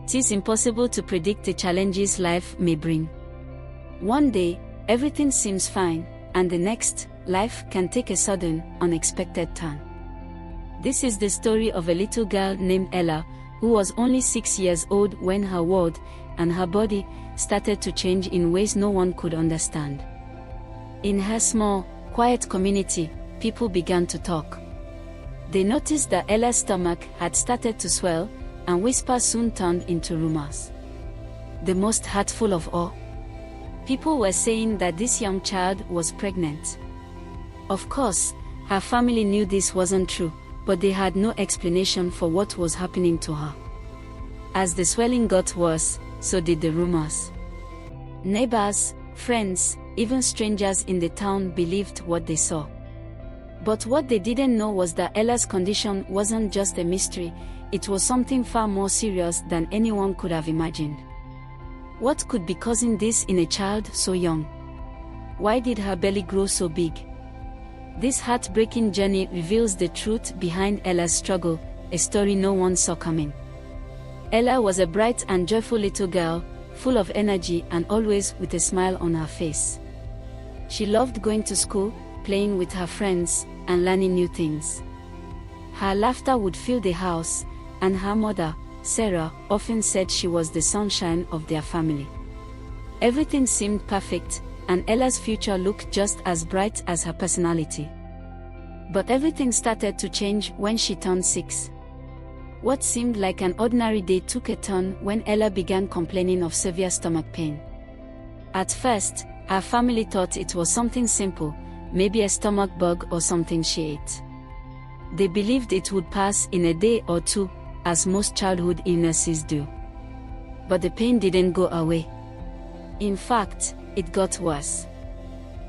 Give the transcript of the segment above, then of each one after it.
It is impossible to predict the challenges life may bring. One day, everything seems fine, and the next, life can take a sudden, unexpected turn. This is the story of a little girl named Ella, who was only 6 years old when her world and her body started to change in ways no one could understand. In her small, quiet community, people began to talk. They noticed that Ella's stomach had started to swell, and whispers soon turned into rumors. The most hurtful of all, people were saying that this young child was pregnant. Of course, her family knew this wasn't true, but they had no explanation for what was happening to her. As the swelling got worse, so did the rumors. Neighbors, friends, even strangers in the town believed what they saw. But what they didn't know was that Ella's condition wasn't just a mystery, it was something far more serious than anyone could have imagined. What could be causing this in a child so young? Why did her belly grow so big? This heartbreaking journey reveals the truth behind Ella's struggle, a story no one saw coming. Ella was a bright and joyful little girl, full of energy and always with a smile on her face. She loved going to school, playing with her friends, and learning new things. Her laughter would fill the house, and her mother, Sarah, often said she was the sunshine of their family. Everything seemed perfect, and Ella's future looked just as bright as her personality. But everything started to change when she turned 6. What seemed like an ordinary day took a turn when Ella began complaining of severe stomach pain. At first, her family thought it was something simple, maybe a stomach bug or something she ate. They believed it would pass in a day or two, as most childhood illnesses do. But the pain didn't go away. In fact, it got worse.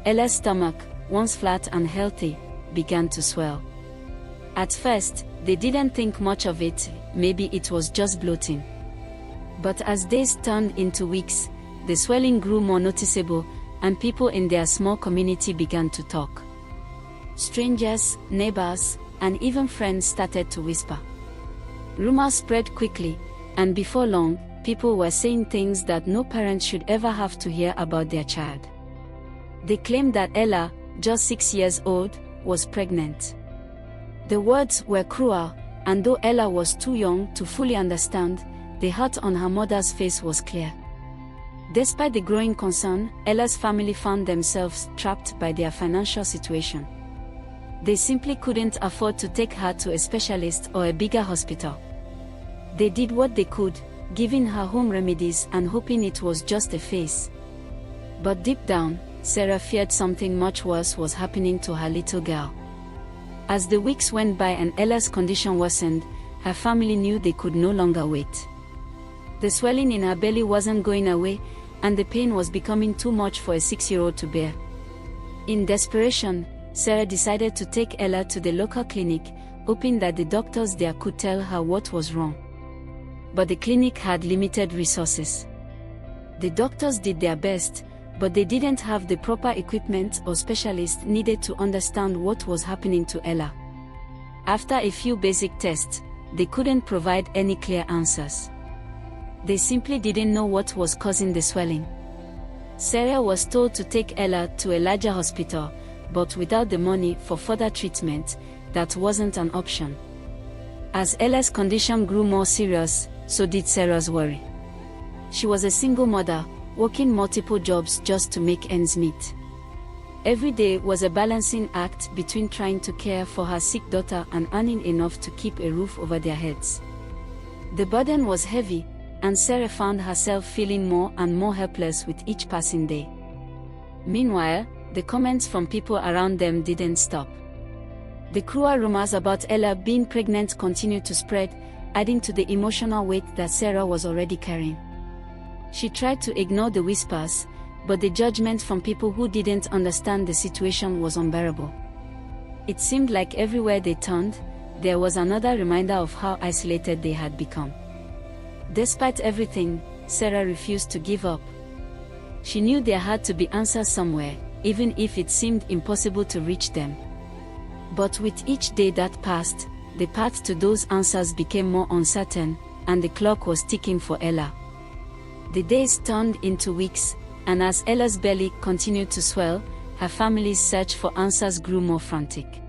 Ella's stomach, once flat and healthy, began to swell. At first, they didn't think much of it, maybe it was just bloating. But as days turned into weeks, the swelling grew more noticeable, and people in their small community began to talk. Strangers, neighbors, and even friends started to whisper. Rumors spread quickly, and before long, people were saying things that no parent should ever have to hear about their child. They claimed that Ella, just 6 years old, was pregnant. The words were cruel, and though Ella was too young to fully understand, the hurt on her mother's face was clear. Despite the growing concern, Ella's family found themselves trapped by their financial situation. They simply couldn't afford to take her to a specialist or a bigger hospital. They did what they could, giving her home remedies and hoping it was just a phase. But deep down, Sarah feared something much worse was happening to her little girl. As the weeks went by and Ella's condition worsened, her family knew they could no longer wait. The swelling in her belly wasn't going away, and the pain was becoming too much for a 6-year-old to bear. In desperation, Sarah decided to take Ella to the local clinic, hoping that the doctors there could tell her what was wrong. But the clinic had limited resources. The doctors did their best, but they didn't have the proper equipment or specialists needed to understand what was happening to Ella. After a few basic tests, they couldn't provide any clear answers. They simply didn't know what was causing the swelling. Sarah was told to take Ella to a larger hospital, but without the money for further treatment, that wasn't an option. As Ella's condition grew more serious, so did Sarah's worry. She was a single mother, working multiple jobs just to make ends meet. Every day was a balancing act between trying to care for her sick daughter and earning enough to keep a roof over their heads. The burden was heavy, and Sarah found herself feeling more and more helpless with each passing day. Meanwhile, the comments from people around them didn't stop. The cruel rumors about Ella being pregnant continued to spread, adding to the emotional weight that Sarah was already carrying. She tried to ignore the whispers, but the judgment from people who didn't understand the situation was unbearable. It seemed like everywhere they turned, there was another reminder of how isolated they had become. Despite everything, Sarah refused to give up. She knew there had to be answers somewhere, even if it seemed impossible to reach them. But with each day that passed, the path to those answers became more uncertain, and the clock was ticking for Ella. The days turned into weeks, and as Ella's belly continued to swell, her family's search for answers grew more frantic.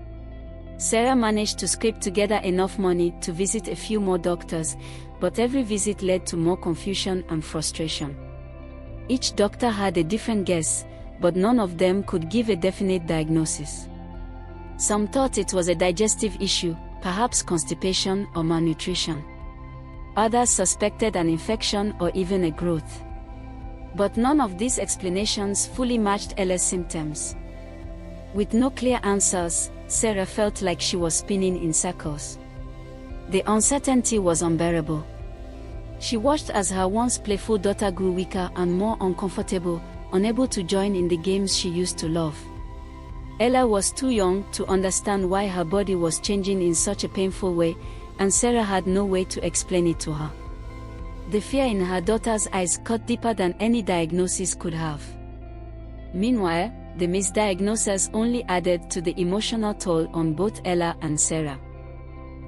Sarah managed to scrape together enough money to visit a few more doctors, but every visit led to more confusion and frustration. Each doctor had a different guess, but none of them could give a definite diagnosis. Some thought it was a digestive issue, perhaps constipation or malnutrition. Others suspected an infection or even a growth. But none of these explanations fully matched Ella's symptoms. With no clear answers, Sarah felt like she was spinning in circles. The uncertainty was unbearable. She watched as her once playful daughter grew weaker and more uncomfortable, unable to join in the games she used to love. Ella was too young to understand why her body was changing in such a painful way, and Sarah had no way to explain it to her. The fear in her daughter's eyes cut deeper than any diagnosis could have. Meanwhile, the misdiagnosis only added to the emotional toll on both Ella and Sarah.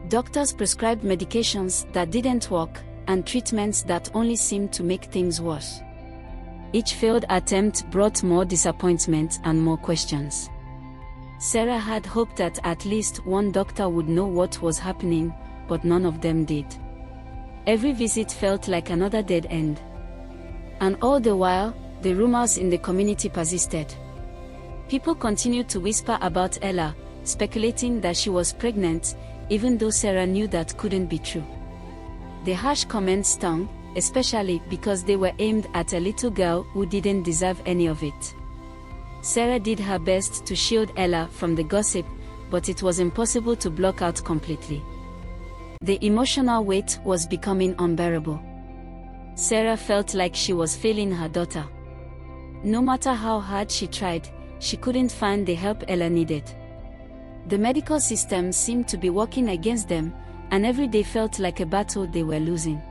Doctors prescribed medications that didn't work, and treatments that only seemed to make things worse. Each failed attempt brought more disappointment and more questions. Sarah had hoped that at least one doctor would know what was happening, but none of them did. Every visit felt like another dead end. And all the while, the rumors in the community persisted. People continued to whisper about Ella, speculating that she was pregnant, even though Sarah knew that couldn't be true. The harsh comments stung, especially because they were aimed at a little girl who didn't deserve any of it. Sarah did her best to shield Ella from the gossip, but it was impossible to block out completely. The emotional weight was becoming unbearable. Sarah felt like she was failing her daughter. No matter how hard she tried, she couldn't find the help Ella needed. The medical system seemed to be working against them, and every day felt like a battle they were losing.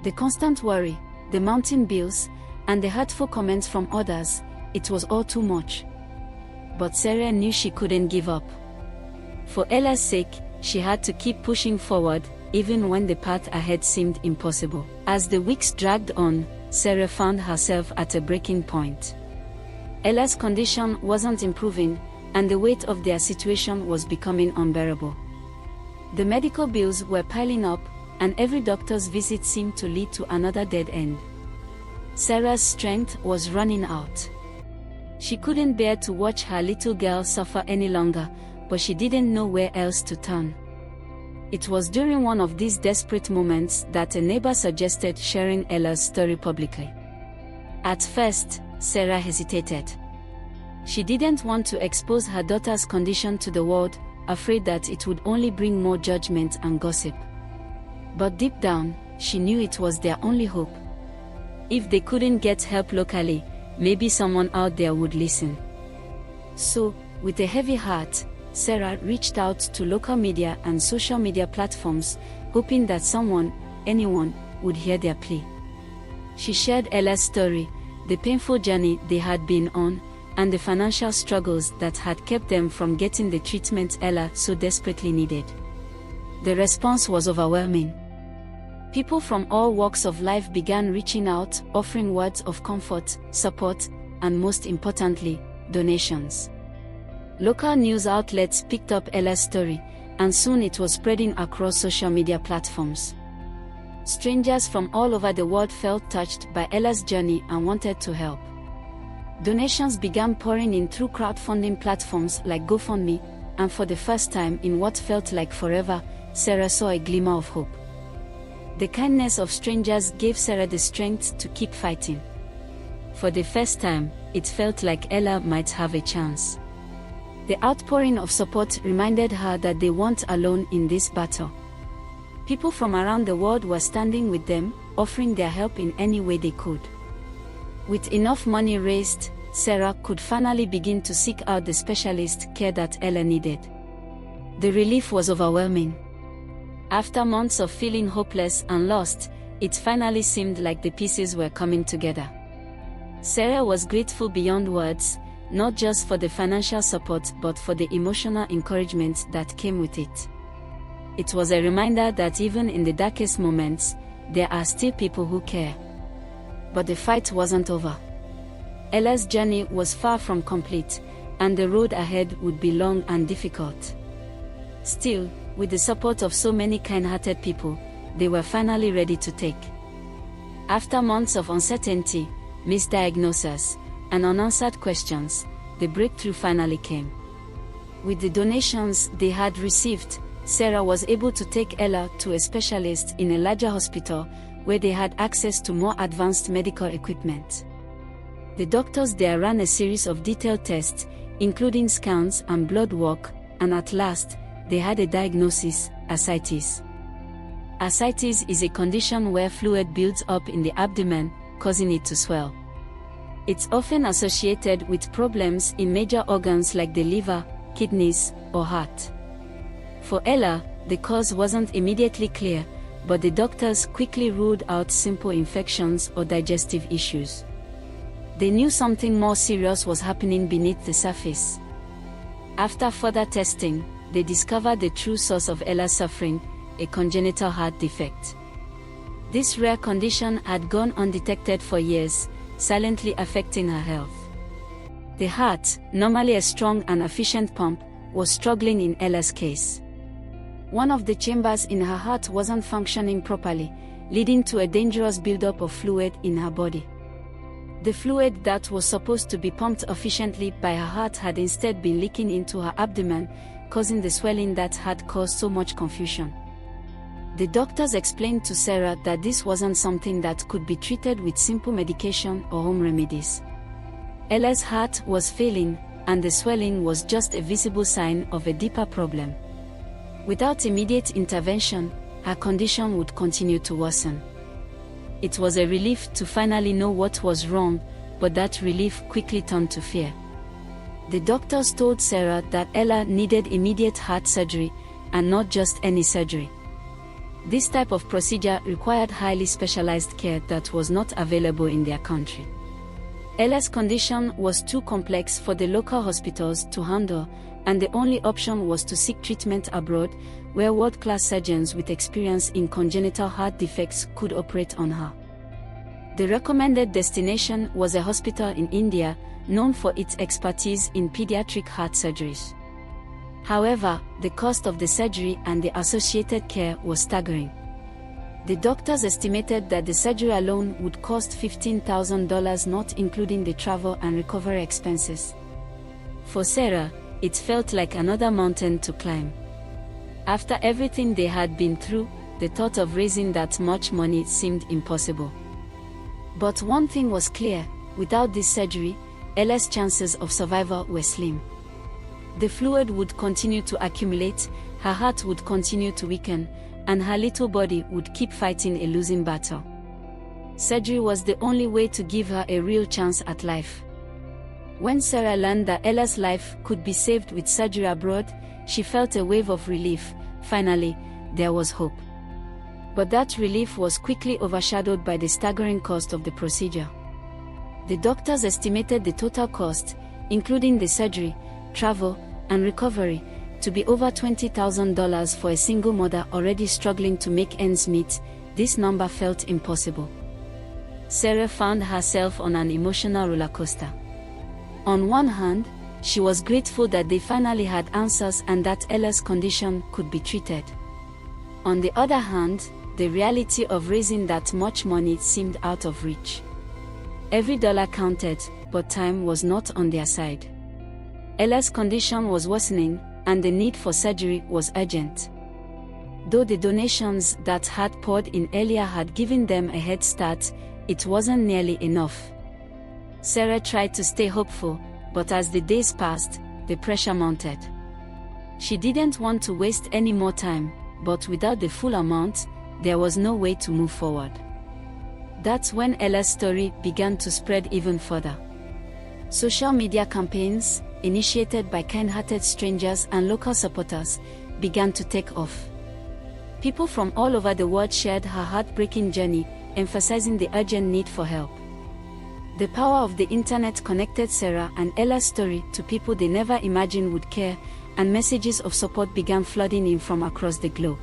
The constant worry, the mounting bills, and the hurtful comments from others, it was all too much. But Sarah knew she couldn't give up. For Ella's sake, she had to keep pushing forward, even when the path ahead seemed impossible. As the weeks dragged on, Sarah found herself at a breaking point. Ella's condition wasn't improving, and the weight of their situation was becoming unbearable. The medical bills were piling up, and every doctor's visit seemed to lead to another dead end. Sarah's strength was running out. She couldn't bear to watch her little girl suffer any longer, but she didn't know where else to turn. It was during one of these desperate moments that a neighbor suggested sharing Ella's story publicly. At first, Sarah hesitated. She didn't want to expose her daughter's condition to the world, afraid that it would only bring more judgment and gossip. But deep down, she knew it was their only hope. If they couldn't get help locally, maybe someone out there would listen. So, with a heavy heart, Sarah reached out to local media and social media platforms, hoping that someone, anyone, would hear their plea. She shared Ella's story, the painful journey they had been on, and the financial struggles that had kept them from getting the treatment Ella so desperately needed. The response was overwhelming. People from all walks of life began reaching out, offering words of comfort, support, and most importantly, donations. Local news outlets picked up Ella's story, and soon it was spreading across social media platforms. Strangers from all over the world felt touched by Ella's journey and wanted to help. Donations began pouring in through crowdfunding platforms like GoFundMe, and for the first time in what felt like forever, Sarah saw a glimmer of hope. The kindness of strangers gave Sarah the strength to keep fighting. For the first time, it felt like Ella might have a chance. The outpouring of support reminded her that they weren't alone in this battle. People from around the world were standing with them, offering their help in any way they could. With enough money raised, Sarah could finally begin to seek out the specialist care that Ella needed. The relief was overwhelming. After months of feeling hopeless and lost, it finally seemed like the pieces were coming together. Sarah was grateful beyond words, not just for the financial support but for the emotional encouragement that came with it. it was a reminder that even in the darkest moments, there are still people who care. But the fight wasn't over. Ella's journey was far from complete, and the road ahead would be long and difficult. Still, with the support of so many kind-hearted people, they were finally ready to take. After months of uncertainty, misdiagnosis, and unanswered questions, the breakthrough finally came. With the donations they had received, Sarah was able to take Ella to a specialist in a larger hospital, where they had access to more advanced medical equipment. The doctors there ran a series of detailed tests, including scans and blood work, and at last, they had a diagnosis: ascites. Ascites is a condition where fluid builds up in the abdomen, causing it to swell. It's often associated with problems in major organs like the liver, kidneys, or heart. For Ella, the cause wasn't immediately clear, but the doctors quickly ruled out simple infections or digestive issues. They knew something more serious was happening beneath the surface. After further testing, they discovered the true source of Ella's suffering: a congenital heart defect. This rare condition had gone undetected for years, silently affecting her health. The heart, normally a strong and efficient pump, was struggling in Ella's case. One of the chambers in her heart wasn't functioning properly, leading to a dangerous buildup of fluid in her body. The fluid that was supposed to be pumped efficiently by her heart had instead been leaking into her abdomen, causing the swelling that had caused so much confusion. The doctors explained to Sarah that this wasn't something that could be treated with simple medication or home remedies. Ella's heart was failing, and the swelling was just a visible sign of a deeper problem. Without immediate intervention, her condition would continue to worsen. It was a relief to finally know what was wrong, but that relief quickly turned to fear. The doctors told Sarah that Ella needed immediate heart surgery, and not just any surgery. This type of procedure required highly specialized care that was not available in their country. Ella's condition was too complex for the local hospitals to handle, and the only option was to seek treatment abroad, where world-class surgeons with experience in congenital heart defects could operate on her. The recommended destination was a hospital in India, known for its expertise in pediatric heart surgeries. However, the cost of the surgery and the associated care was staggering. The doctors estimated that the surgery alone would cost $15,000, not including the travel and recovery expenses. For Sarah, it felt like another mountain to climb. After everything they had been through, the thought of raising that much money seemed impossible. But one thing was clear: without this surgery, Ella's chances of survival were slim. The fluid would continue to accumulate, her heart would continue to weaken, and her little body would keep fighting a losing battle. Surgery was the only way to give her a real chance at life. When Sarah learned that Ella's life could be saved with surgery abroad, she felt a wave of relief. Finally, there was hope. But that relief was quickly overshadowed by the staggering cost of the procedure. The doctors estimated the total cost, including the surgery, travel, and recovery, to be over $20,000 for a single mother already struggling to make ends meet. This number felt impossible. Sarah found herself on an emotional roller coaster. On one hand, she was grateful that they finally had answers and that Ella's condition could be treated. On the other hand, the reality of raising that much money seemed out of reach. Every dollar counted, but time was not on their side. Ella's condition was worsening, and the need for surgery was urgent. Though the donations that had poured in earlier had given them a head start, it wasn't nearly enough. Sarah tried to stay hopeful, but as the days passed, the pressure mounted. She didn't want to waste any more time, but without the full amount, there was no way to move forward. That's when Ella's story began to spread even further. Social media campaigns, initiated by kind-hearted strangers and local supporters, began to take off. People from all over the world shared her heartbreaking journey, emphasizing the urgent need for help. The power of the internet connected Sarah and Ella's story to people they never imagined would care, and messages of support began flooding in from across the globe.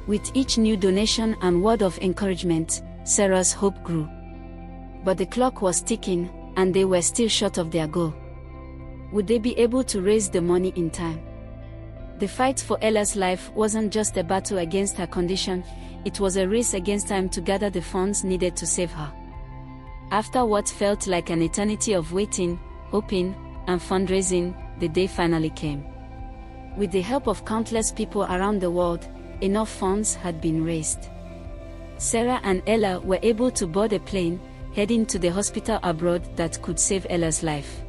With each new donation and word of encouragement, Sarah's hope grew. But the clock was ticking, and they were still short of their goal. Would they be able to raise the money in time? The fight for Ella's life wasn't just a battle against her condition, it was a race against time to gather the funds needed to save her. After what felt like an eternity of waiting, hoping, and fundraising, the day finally came. With the help of countless people around the world, enough funds had been raised. Sarah and Ella were able to board a plane, heading to the hospital abroad that could save Ella's life.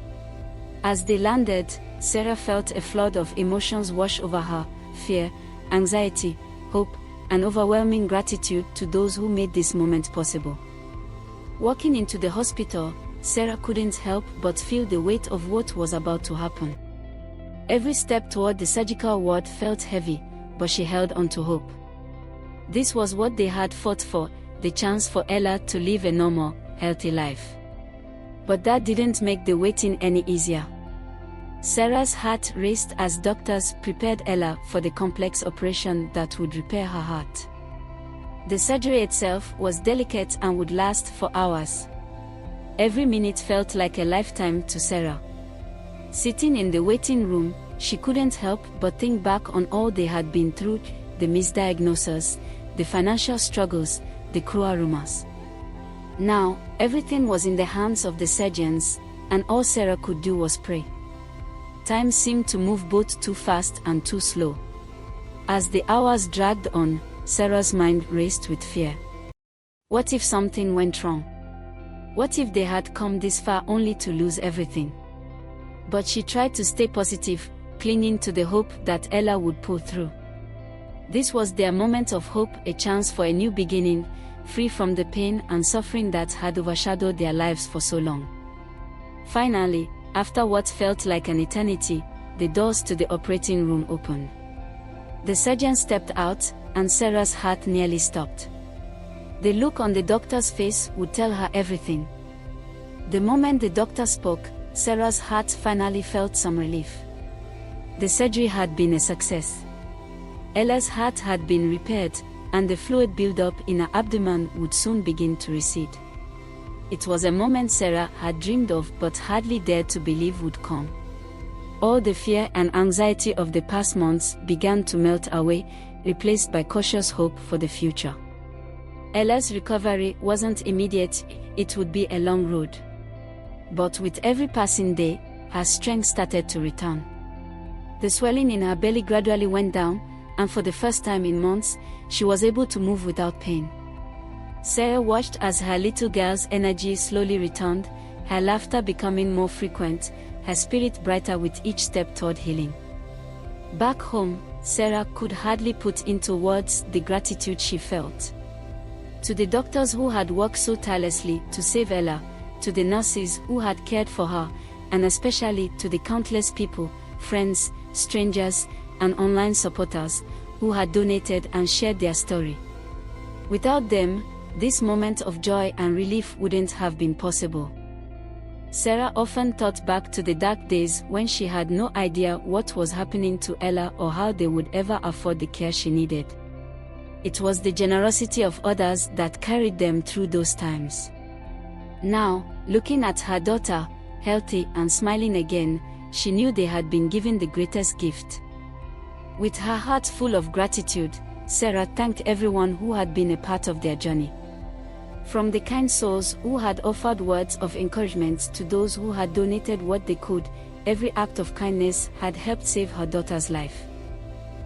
As they landed, Sarah felt a flood of emotions wash over her: fear, anxiety, hope, and overwhelming gratitude to those who made this moment possible. Walking into the hospital, Sarah couldn't help but feel the weight of what was about to happen. Every step toward the surgical ward felt heavy, but she held on to hope. This was what they had fought for, the chance for Ella to live a normal, healthy life. But that didn't make the waiting any easier. Sarah's heart raced as doctors prepared Ella for the complex operation that would repair her heart. The surgery itself was delicate and would last for hours. Every minute felt like a lifetime to Sarah. Sitting in the waiting room, she couldn't help but think back on all they had been through: the misdiagnosis, the financial struggles, the cruel rumors. Now, everything was in the hands of the surgeons, and all Sarah could do was pray. Time seemed to move both too fast and too slow. As the hours dragged on, Sarah's mind raced with fear. What if something went wrong? What if they had come this far only to lose everything? But she tried to stay positive, clinging to the hope that Ella would pull through. This was their moment of hope, a chance for a new beginning, free from the pain and suffering that had overshadowed their lives for so long. Finally, after what felt like an eternity, the doors to the operating room opened. The surgeon stepped out, and Sarah's heart nearly stopped. The look on the doctor's face would tell her everything. The moment the doctor spoke, Sarah's heart finally felt some relief. The surgery had been a success. Ella's heart had been repaired, and the fluid buildup in her abdomen would soon begin to recede. It was a moment Sarah had dreamed of but hardly dared to believe would come. All the fear and anxiety of the past months began to melt away, replaced by cautious hope for the future. Ella's recovery wasn't immediate, it would be a long road. But with every passing day, her strength started to return. The swelling in her belly gradually went down, and for the first time in months, she was able to move without pain. Sarah watched as her little girl's energy slowly returned, her laughter becoming more frequent, her spirit brighter with each step toward healing. Back home, Sarah could hardly put into words the gratitude she felt. To the doctors who had worked so tirelessly to save Ella, to the nurses who had cared for her, and especially to the countless people, friends, strangers, and online supporters, who had donated and shared their story. Without them, this moment of joy and relief wouldn't have been possible. Sarah often thought back to the dark days when she had no idea what was happening to Ella or how they would ever afford the care she needed. It was the generosity of others that carried them through those times. Now, looking at her daughter, healthy and smiling again, she knew they had been given the greatest gift. With her heart full of gratitude, Sarah thanked everyone who had been a part of their journey. From the kind souls who had offered words of encouragement to those who had donated what they could, every act of kindness had helped save her daughter's life.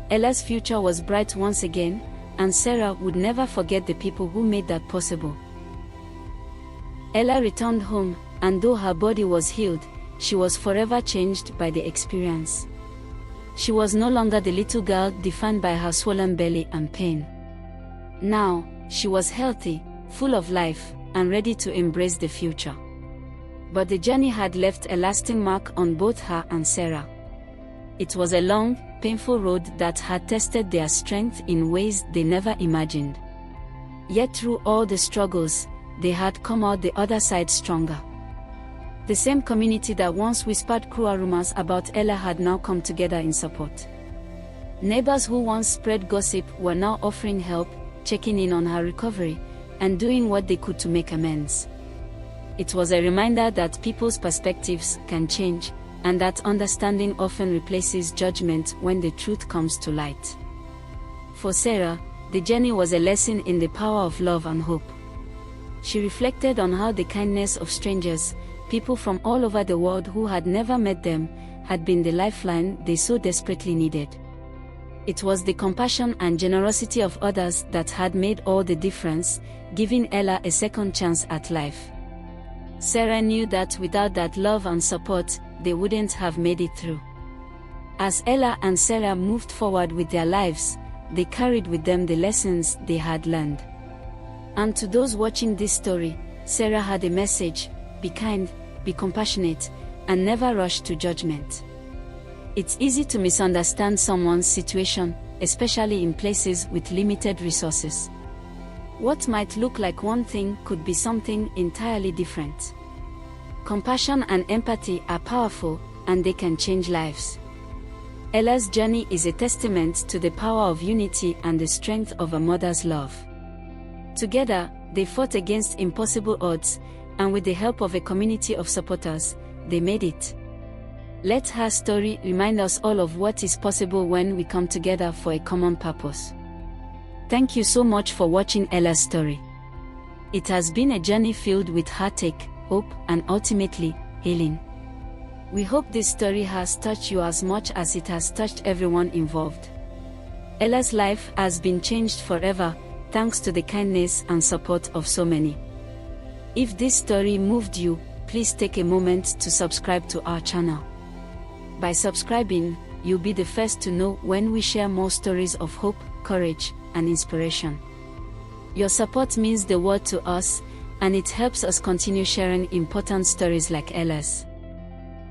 Ella's future was bright once again, and Sarah would never forget the people who made that possible. Ella returned home, and though her body was healed, she was forever changed by the experience. She was no longer the little girl defined by her swollen belly and pain. Now, she was healthy, full of life, and ready to embrace the future. But the journey had left a lasting mark on both her and Sarah. It was a long, painful road that had tested their strength in ways they never imagined. Yet through all the struggles, they had come out the other side stronger. The same community that once whispered cruel rumors about Ella had now come together in support. Neighbors who once spread gossip were now offering help, checking in on her recovery, and doing what they could to make amends. It was a reminder that people's perspectives can change, and that understanding often replaces judgment when the truth comes to light. For Sarah, the journey was a lesson in the power of love and hope. She reflected on how the kindness of strangers, people from all over the world who had never met them, had been the lifeline they so desperately needed. It was the compassion and generosity of others that had made all the difference, giving Ella a second chance at life. Sarah knew that without that love and support, they wouldn't have made it through. As Ella and Sarah moved forward with their lives, they carried with them the lessons they had learned. And to those watching this story, Sarah had a message: be kind, be compassionate, and never rush to judgment. It's easy to misunderstand someone's situation, especially in places with limited resources. What might look like one thing could be something entirely different. Compassion and empathy are powerful, and they can change lives. Ella's journey is a testament to the power of unity and the strength of a mother's love. Together, they fought against impossible odds, and with the help of a community of supporters, they made it. Let her story remind us all of what is possible when we come together for a common purpose. Thank you so much for watching Ella's story. It has been a journey filled with heartache, hope, and ultimately, healing. We hope this story has touched you as much as it has touched everyone involved. Ella's life has been changed forever, thanks to the kindness and support of so many. If this story moved you, please take a moment to subscribe to our channel. By subscribing, you'll be the first to know when we share more stories of hope, courage, and inspiration. Your support means the world to us, and it helps us continue sharing important stories like Ella's.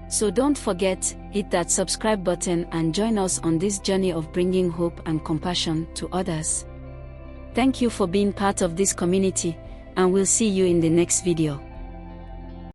So don't forget, hit that subscribe button and join us on this journey of bringing hope and compassion to others. Thank you for being part of this community, and we'll see you in the next video.